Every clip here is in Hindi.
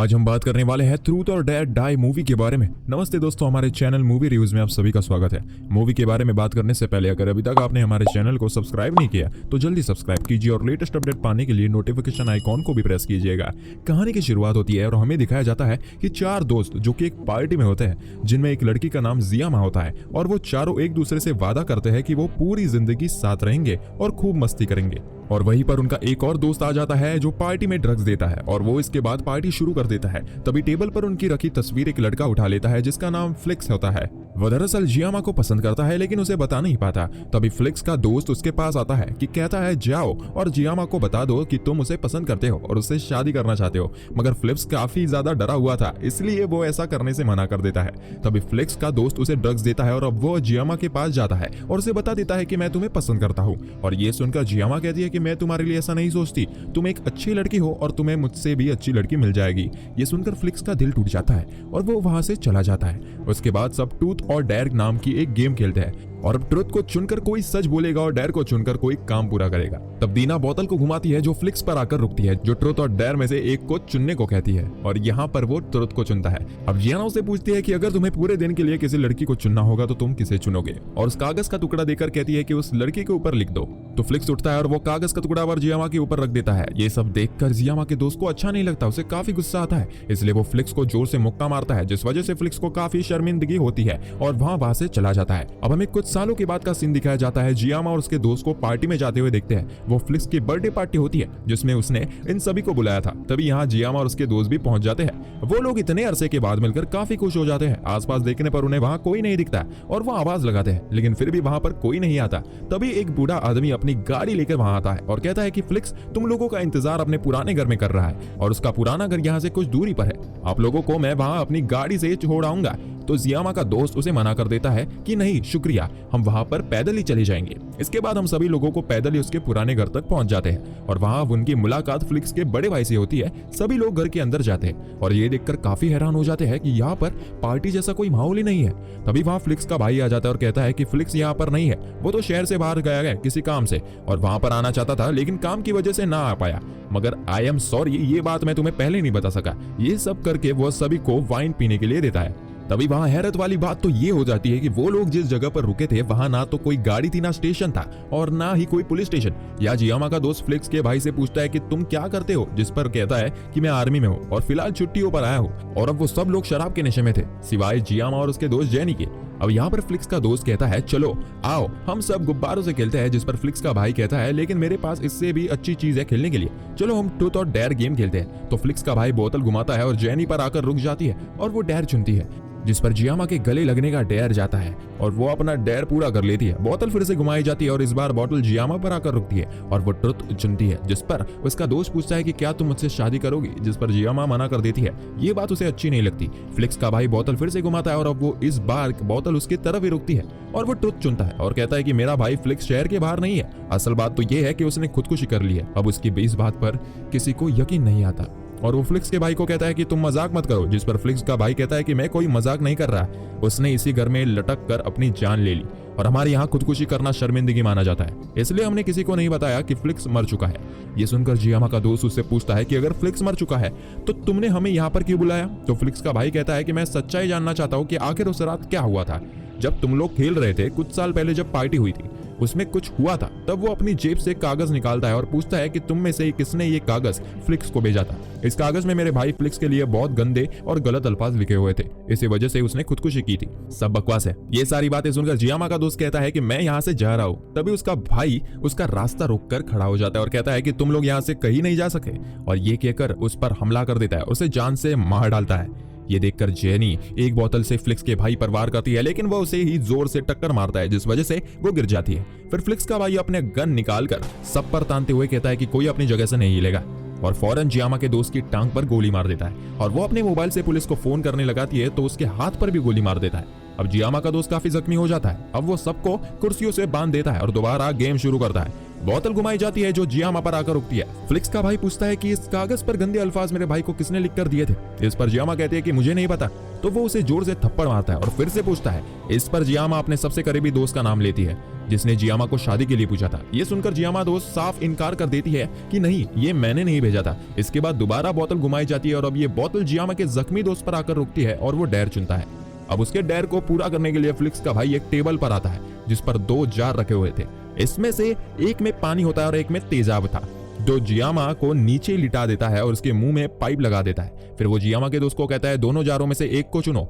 आज हम बात करने वाले हैं ट्रूथ और डेयर डाई मूवी के बारे में। नमस्ते दोस्तों, हमारे चैनल मूवी रिव्यूज में आप सभी का स्वागत है। मूवी के बारे में बात करने से पहले अगर अभी तक आपने हमारे चैनल को सब्सक्राइब नहीं किया तो जल्दी सब्सक्राइब कीजिए और लेटेस्ट अपडेट पाने के लिए नोटिफिकेशन आइकॉन को भी प्रेस कीजिएगा। कहानी की शुरुआत होती है और हमें दिखाया जाता है कि चार दोस्त जो कि एक पार्टी में होते हैं, जिनमें एक लड़की का नाम जियामा होता है और वो चारों एक दूसरे से वादा करते हैं कि वो पूरी जिंदगी साथ रहेंगे और खूब मस्ती करेंगे। और वहीं पर उनका एक और दोस्त आ जाता है जो पार्टी में ड्रग्स देता है और वो इसके बाद पार्टी शुरू कर देता है। तभी टेबल पर उनकी रखी तस्वीर एक लड़का उठा लेता है जिसका नाम फ्लिक्स होता है। वो दरअसल जियामा को पसंद करता है लेकिन उसे बता नहीं पाता। तभी फ्लिक्स का दोस्त उसके पास आता है कि कहता है जाओ और जियामा को बता दो कि तुम उसे पसंद करते हो और उससे शादी करना चाहते हो। मगर फ्लिक्स काफी ज्यादा डरा हुआ था, इसलिए वो ऐसा करने से मना कर देता है। तभी फ्लिक्स का दोस्त उसे ड्रग्स देता है और अब वो जियामा के पास जाता है और उसे बता देता है कि मैं तुम्हें पसंद करता हूँ। और ये सुनकर जियामा कहती है कि मैं तुम्हारे लिए ऐसा नहीं सोचती, तुम एक अच्छी लड़की हो और तुम्हें मुझसे भी अच्छी लड़की मिल जाएगी। ये सुनकर फ्लिक्स का दिल टूट जाता है और वो वहां से चला जाता है। उसके बाद सब ट्रूथ और डेयर नाम की एक गेम खेलते हैं और अब ट्रुथ को चुनकर कोई सच बोलेगा और डेयर को चुनकर कोई काम पूरा करेगा। तब दीना बोतल को घुमाती है जो फ्लिक्स पर आकर रुकती है, जो ट्रुथ और डेयर में से एक को चुनने को कहती है और यहाँ पर वो ट्रुथ को चुनता है। अब जियाना उसे पूछती है कि अगर तुम्हें पूरे दिन के लिए किसी लड़की को चुनना होगा तो तुम किसे चुनोगे, और उस कागज का टुकड़ा देकर कहती है कि उस लड़की के ऊपर लिख दो। तो फ्लिक्स उठता है और वो कागज का टुकड़ा पर जियामा के ऊपर रख देता है। ये सब देखकर जियामा के दोस्त को अच्छा नहीं लगता, उसे काफी गुस्सा आता है, इसलिए वो फ्लिक्स को जोर से मुक्का मारता है, जिस वजह से फ्लिक्स को काफी शर्मिंदगी होती है और वहां से चला जाता है। अब हमें कुछ सालों के बाद का सीन दिखाया जाता है। जियामा और उसके दोस्त को पार्टी में जाते हुए देखते हैं। वो फ्लिक्स की बर्थडे पार्टी होती है जिसमें उसने इन सभी को बुलाया था। तभी यहाँ जियामा और उसके दोस्त भी पहुंच जाते हैं। वो लोग इतने अरसे के बाद मिलकर काफी खुश हो जाते हैं। आसपास देखने पर उन्हें वहां कोई नहीं दिखता और वो आवाज लगाते हैं लेकिन फिर भी वहां पर कोई नहीं आता। तभी एक बूढ़ा आदमी अपनी गाड़ी लेकर वहां आता है और कहता है कि फ्लिक्स तुम लोगों का इंतजार अपने पुराने घर में कर रहा है और उसका पुराना घर यहाँ से कुछ दूरी पर है, आप लोगों को मैं वहां अपनी गाड़ी से छोड़ आऊंगा। तो जियामा का दोस्त उसे मना कर देता है कि नहीं शुक्रिया, हम वहां पर पैदल ही चले जाएंगे। इसके बाद हम सभी लोगों को पैदल ही उसके पुराने घर तक पहुंच जाते हैं और वहां उनकी मुलाकात फ्लिक्स के बड़े भाई से होती है। सभी लोग घर के अंदर जाते हैं और ये देखकर काफी हैरान हो जाते हैं कि यहाँ पर पार्टी जैसा कोई माहौल ही नहीं है। तभी वहां फ्लिक्स का भाई आ जाता है और कहता है कि फ्लिक्स यहाँ पर नहीं है, वो तो शहर से बाहर गया है किसी काम से और वहां पर आना चाहता था लेकिन काम की वजह से ना आ पाया। मगर आई एम सॉरी, ये बात मैं तुम्हें पहले नहीं बता सका। ये सब करके वो सभी को वाइन पीने के लिए देता है। तभी वहां हैरत वाली बात तो ये हो जाती है कि वो लोग जिस जगह पर रुके थे वहां ना तो कोई गाड़ी थी, ना स्टेशन था और ना ही कोई पुलिस स्टेशन। या जियामा का दोस्त फ्लिक्स के भाई से पूछता है कि तुम क्या करते हो, जिस पर कहता है कि मैं आर्मी में हूँ और फिलहाल छुट्टियों पर आया हूँ। और अब वो सब लोग शराब के नशे में थे सिवाय जियामा और उसके दोस्त जेनी के। अब यहाँ पर फ्लिक्स का दोस्त कहता है चलो आओ हम सब गुब्बारों से खेलते हैं, जिस पर फ्लिक्स का भाई कहता है लेकिन मेरे पास इससे भी अच्छी चीज है खेलने के लिए, चलो हम ट्रूथ और डेयर गेम खेलते हैं। तो फ्लिक्स का भाई बोतल घुमाता है और जेनी पर आकर रुक जाती है और वो डेयर चुनती है, जिस पर जियामा के गले लगने का डेयर जाता है और वो अपना डेयर पूरा कर लेती है। बोतल फिर से घुमाई जाती है और इस बार बोतल जियामा पर आकर रुकती है और वो ट्रुथ चुनती है, जिस पर उसका दोस्त पूछता है कि क्या तुम मुझसे शादी करोगी, जिस पर जियामा मना कर देती है। ये बात उसे अच्छी नहीं लगती। फ्लिक्स का भाई बोतल फिर से घुमाता है और अब वो इस बार बोतल उसकी तरफ ही रुकती है और वो ट्रुथ चुनता है और कहता है कि मेरा भाई फ्लिक्स शहर के बाहर नहीं है, असल बात तो ये है कि उसने खुदकुशी कर ली है। अब उसकी इस बात पर किसी को यकीन नहीं आता और वो फ्लिक्स के भाई को कहता है कि तुम मजाक मत करो, जिस पर फ्लिक्स का भाई कहता है कि मैं कोई मजाक नहीं कर रहा, उसने इसी घर में लटक कर अपनी जान ले ली और हमारे यहाँ खुदकुशी करना शर्मिंदगी माना जाता है, इसलिए हमने किसी को नहीं बताया कि फ्लिक्स मर चुका है। ये सुनकर जियामा का दोस्त उससे पूछता है कि अगर फ्लिक्स मर चुका है तो तुमने हमें यहाँ पर क्यों बुलाया। तो फ्लिक्स का भाई कहता है कि मैं सच्चाई जानना चाहता हूँ कि आखिर उस रात क्या हुआ था। जब तुम लोग खेल रहे थे कुछ साल पहले, जब पार्टी हुई थी उसमें कुछ हुआ था। तब वो अपनी जेब से कागज निकालता है और पूछता है कि तुम में से किसने ये कागज फ्लिक्स को भेजा था। इस कागज में मेरे भाई फ्लिक्स के लिए बहुत गंदे और गलत अल्फाज लिखे हुए थे, इसी वजह से उसने खुदकुशी की थी। सब बकवास है। ये सारी बातें सुनकर जियामा का दोस्त कहता है कि मैं यहाँ से जा रहा हूँ। तभी उसका भाई उसका रास्ता रोककर खड़ा हो जाता है और कहता है कि तुम लोग यहाँ से कहीं नहीं जा सके, और ये कहकर उस पर हमला कर देता है, उसे जान से मार डालता है। ये देखकर जेनी एक बोतल से फ्लिक्स के भाई पर वार करती है लेकिन वो उसे ही जोर से टक्कर मारता है, जिस वजह से वो गिर जाती है। फिर फ्लिक्स का भाई अपने गन निकालकर सब पर तानते हुए कहता है कि कोई अपनी जगह से नहीं हिलेगा और फौरन जियामा के दोस्त की टांग पर गोली मार देता है और वो अपने मोबाइल से पुलिस को फोन करने लगाती है तो उसके हाथ पर भी गोली मार देता है। अब जियामा का दोस्त काफी जख्मी हो जाता है। अब वो सबको कुर्सियों से बांध देता है और दोबारा गेम शुरू करता है। बोतल घुमाई जाती है जो जियामा पर आकर रुकती है। फ्लिक्स का भाई पूछता है कि इस कागज पर गंदे अल्फाज मेरे भाई को किसने लिख कर दिए थे। इस पर जियामा कहती है कि मुझे नहीं पता। तो वो उसे जोर से थप्पड़ मारता है और फिर से पूछता है। इस पर जियामा अपने सबसे करीबी दोस्त का नाम लेती है जिसने जियामा को शादी के लिए पूछा था। ये सुनकर जियामा दोस्त साफ इनकार कर देती है कि नहीं, ये मैंने नहीं भेजा था। इसके बाद दोबारा बोतल घुमाई जाती है और अब ये बोतल जियामा के जख्मी दोस्त पर आकर रुकती है और वो डेर चुनता है। अब उसके डेर को पूरा करने के लिए फ्लिक्स का भाई एक टेबल पर आता है जिस पर 2 जार रखे हुए थे। इसमें से एक में पानी होता है और एक में तेजाब था, जो जियामा को नीचे लिटा देता है और उसके मुंह में पाइप लगा देता है। फिर वो जियामा के दोस्त को कहता है दोनों जारों में से एक को चुनो।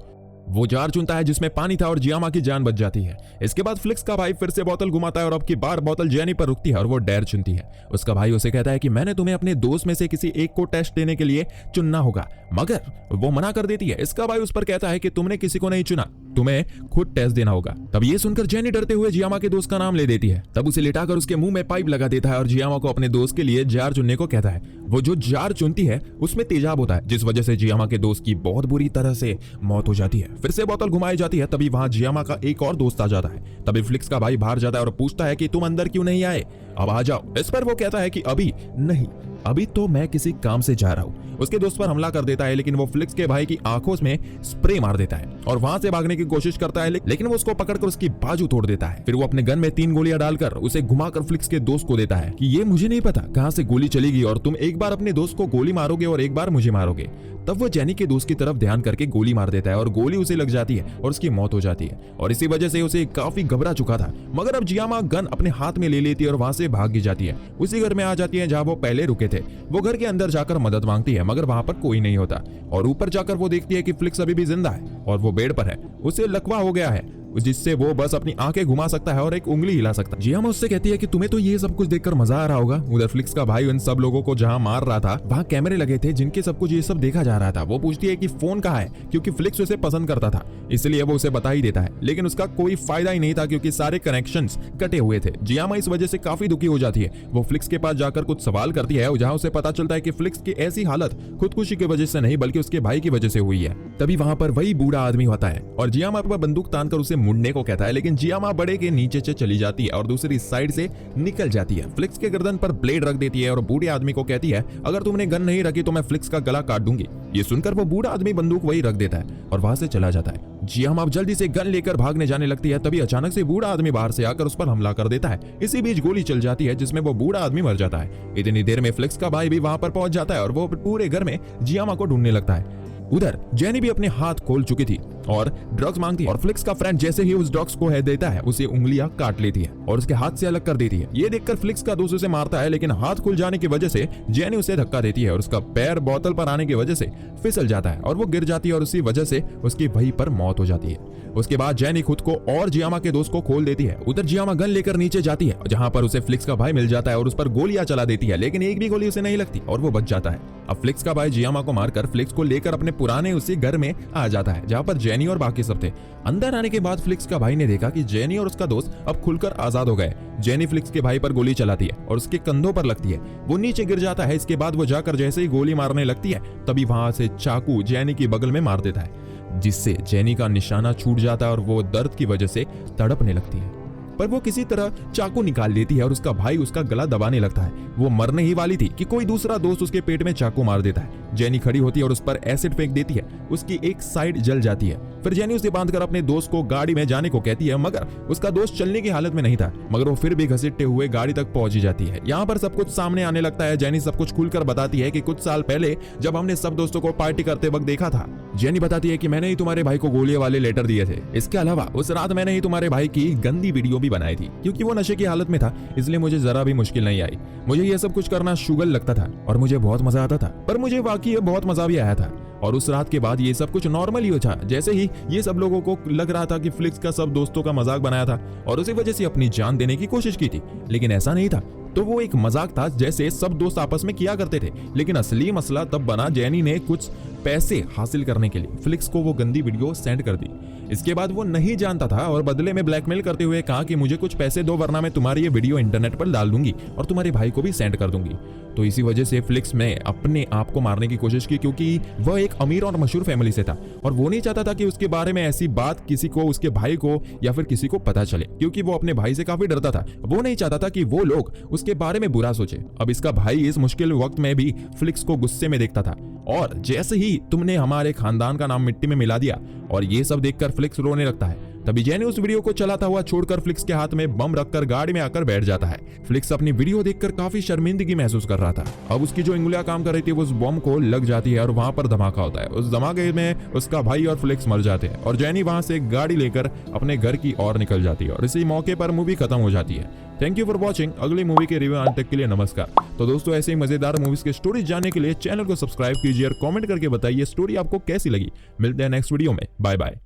वो जार चुनता है जिसमें पानी था और जियामा की जान बच जाती है। इसके बाद फ्लिक्स का भाई फिर से बोतल घुमाता है और अब की बार बोतल जेनी पर रुकती है और वो डेर चुनती है। उसका भाई उसे कहता है कि मैंने तुम्हें अपने दोस्त में से किसी एक को टेस्ट देने के लिए चुनना होगा, मगर वो मना कर देती है। इसका भाई उस पर कहता है कि तुमने किसी को नहीं चुना, तुम्हें खुद टेस्ट देना होगा। तब ये सुनकर जेनी डरते हुए जियामा के दोस्त का नाम ले देती है। तब उसे लिटाकर उसके मुंह में पाइप लगा देता है और जियामा को अपने दोस्त के लिए जार चुनने को कहता है। वो जो जार चुनती है उसमें तेजाब होता है, जिस वजह से जियामा के दोस्त की बहुत बुरी तरह से मौत हो जाती है। फिर से बोतल घुमाई जाती है। तभी वहां जियामा का एक और दोस्त आ जाता है। तभी फ्लिक्स का भाई बाहर जाता है और पूछता है कि तुम अंदर क्यों नहीं आए, अब आ जाओ। इस पर वो कहता है कि अभी नहीं, अभी तो मैं किसी काम से जा रहा हूं। उसके दोस्त पर हमला कर देता है, लेकिन वो फ्लिक्स के भाई की आंखों में स्प्रे मार देता है और वहां से भागने की कोशिश करता है, लेकिन वो उसको पकड़कर उसकी बाजू तोड़ देता है। फिर वो अपने गन में 3 गोलियां डालकर उसे घुमाकर फ्लिक्स के दोस्त को देता है कि ये मुझे नहीं पता कहां से गोली चलेगी और तुम एक बार अपने दोस्त को गोली मारोगे और एक बार मुझे मारोगे। तब वो जेनी के दोस्त की तरफ ध्यान करके गोली मार देता है और गोली उसे लग जाती है और उसकी मौत हो जाती है। और इसी वजह से उसे काफी घबरा चुका था। मगर अब जियामा गन अपने हाथ में ले लेती है और वहां से भाग जाती है। उसी घर में आ जाती है जहां वो पहले रुके थे। वो घर के अंदर जाकर मदद मांगती है, मगर वहां पर कोई नहीं होता। और ऊपर जाकर वो देखती है कि फ्लिक्स अभी भी जिंदा है और वो बेड पर है। उसे लकवा हो गया है जिससे वो बस अपनी आंखें घुमा सकता है और एक उंगली हिला सकता है। जियामा उससे कहती है कि तुम्हें तो ये सब कुछ देखकर मजा आ रहा होगा। उधर फ्लिक्स का भाई उन सब लोगों को जहां मार रहा था वहां कैमरे लगे थे जिनके सब कुछ ये सब देखा जा रहा था। वो पूछती है कि फोन कहाँ है, क्योंकि फ्लिक्स उसे पसंद करता था, इसलिए वो उसे बता ही देता है। लेकिन उसका कोई फायदा ही नहीं था क्योंकि सारे कनेक्शंस कटे हुए थे। जियामा इस वजह से काफी दुखी हो जाती है। वो फ्लिक्स के पास जाकर कुछ सवाल करती है जहां उसे पता चलता है कि फ्लिक्स की ऐसी हालत खुदकुशी की वजह से नहीं बल्कि उसके भाई की वजह से हुई है। तभी वहां पर वही बूढ़ा आदमी होता है और जियामा पर बंदूक तानकर उसे मुड़ने को कहता है, लेकिन जियामा बड़े के नीचे से चली जाती है और दूसरी साइड से निकल जाती है। फ्लिक्स के गर्दन पर ब्लेड रख देती है और बूढ़े आदमी को कहती है अगर तुमने गन नहीं रखी तो मैं फ्लिक्स का गला काट दूंगी। ये सुनकर वो बूढ़ा आदमी बंदूक वही रख देता है और वहां से चला जाता है। जियामा अब जल्दी से गन लेकर भागने जाने लगती है। तभी अचानक से बूढ़ा आदमी बाहर से आकर उस पर हमला कर देता है। इसी बीच गोली चल जाती है जिसमें वो बूढ़ा आदमी मर जाता है। इतनी देर में फ्लिक्स का भाई भी वहां पर पहुंच जाता है और वो पूरे घर में जियामा को ढूंढने लगता है। उधर जेनी भी अपने हाथ खोल चुकी थी और ड्रग्स मांगती है और फ्लिक्स का फ्रेंड जैसे ही उस ड्रग्स को है देता है उसे उंगलियां काट लेती है और उसके हाथ से अलग कर देती है। ये देखकर फ्लिक्स का दोस्त उसे मारता है, लेकिन हाथ खुल जाने की वजह से जेनी उसे धक्का देती है और उसका पैर बोतल पर आने की वजह से फिसल जाता है और वो गिर जाती है और उसी वजह से उसकी वहीं पर मौत हो जाती है। उसके बाद जेनी खुद को और जियामा के दोस्त को खोल देती है। उधर जियामा गन लेकर नीचे जाती है जहां पर उसे फ्लिक्स का भाई मिल जाता है और उस पर गोलियां चला देती है, लेकिन एक भी गोली उसे नहीं लगती और वो बच जाता है। अब फ्लिक्स का भाई जियामा को मारकर फ्लिक्स को लेकर अपने पुराने उसी घर में आ जाता है जहां पर जेनी और बाकी सब थे। अंदर आने के बाद फ्लिक्स का भाई ने देखा कि जेनी और उसका दोस्त अब खुलकर आजाद हो गए। जेनी फ्लिक्स के भाई पर गोली चलाती है और उसके कंधों पर लगती है। वो नीचे गिर जाता है। इसके बाद वो जाकर जैसे ही गोली मारने लगती है तभी वहां से चाकू जेनी की बगल में मार देता है, जिससे जेनी का निशाना छूट जाता है और वो दर्द की वजह से तड़पने लगती है। पर वो किसी तरह चाकू निकाल लेती है और उसका भाई उसका गला दबाने लगता है। वो मरने ही वाली थी कि कोई दूसरा दोस्त उसके पेट में चाकू मार देता है। जेनी खड़ी होती है और उस पर एसिड फेंक देती है। उसकी एक साइड जल जाती है। फिर जेनी उसे बांधकर अपने दोस्त को गाड़ी में जाने को कहती है, मगर उसका दोस्त चलने की हालत में नहीं था, मगर वो फिर भी घसीटते हुए गाड़ी तक पहुंच जाती है। यहाँ पर सब कुछ सामने आने लगता है। जेनी सब कुछ खुलकर बताती है कि कुछ साल पहले जब हमने सब दोस्तों को पार्टी करते वक्त देखा था। जेनी बताती है कि मैंने ही तुम्हारे भाई को गोलियों वाले लेटर दिए थे। इसके अलावा उस रात मैंने ही तुम्हारे भाई की गंदी वीडियो भी बनाई थी। क्योंकि वो नशे की हालत में था इसलिए मुझे जरा भी मुश्किल नहीं आई। मुझे ये सब कुछ करना शुगल लगता था और मुझे बहुत मजा आता था, पर मुझे वाकई बहुत मजा भी आया था। और उस रात के बाद ये सब कुछ नॉर्मल ही था। जैसे ही ये सब लोगों को लग रहा था कि फ्लिक्स का सब दोस्तों का मजाक बनाया था और उसी वजह से अपनी जान देने की कोशिश की थी, लेकिन ऐसा नहीं था। तो वो एक मजाक था जैसे सब दोस्त आपस में किया करते थे। लेकिन असली मसला तब बना जेनी ने कुछ पैसे हासिल करने के लिए फ्लिक्स को वो गंदी वीडियो सेंड कर दी। इसके बाद वो नहीं जानता था और बदले में ब्लैकमेल करते हुए कहा कि मुझे कुछ पैसे दो वरना मैं तुम्हारी ये वीडियो इंटरनेट पर डाल दूंगी और तुम्हारे भाई को भी सेंड कर दूंगी। तो इसी वजह से फ्लिक्स ने अपने आप को मारने की कोशिश की, क्योंकि वह एक अमीर और मशहूर फैमिली से था और वो नहीं चाहता था कि उसके बारे में ऐसी बात किसी को, उसके भाई को या फिर किसी को पता चले, क्योंकि वो अपने भाई से काफी डरता था। वो नहीं चाहता था कि वो लोग उसके बारे में बुरा सोचे। अब इसका भाई इस मुश्किल वक्त में भी फ्लिक्स को गुस्से में देखता था और जैसे ही तुमने हमारे खानदान का नाम मिट्टी में मिला दिया, और ये सब देखकर फ्लिक्स रोने लगता है। तभी जेनी उस वीडियो को चलाता हुआ छोड़कर फ्लिक्स के हाथ में बम रखकर गाड़ी में आकर बैठ जाता है। फ्लिक्स अपनी वीडियो देखकर काफी शर्मिंदगी महसूस कर रहा था। अब उसकी जो उंगलियां काम कर रही थी वो उस बम को लग जाती है और वहां पर धमाका होता है। उस धमाके में उसका भाई और फ्लिक्स मर जाते हैं और जेनी वहां से गाड़ी लेकर अपने घर की ओर निकल जाती है और इसी मौके पर मूवी खत्म हो जाती है। Thank you for watching. अगली मूवी के रिव्यू आने तक के लिए नमस्कार। तो दोस्तों, ऐसे ही मजेदार मूवीज के स्टोरीज जानने के लिए चैनल को सब्सक्राइब कीजिए और कमेंट करके बताइए स्टोरी आपको कैसी लगी। मिलते हैं नेक्स्ट वीडियो में। Bye bye.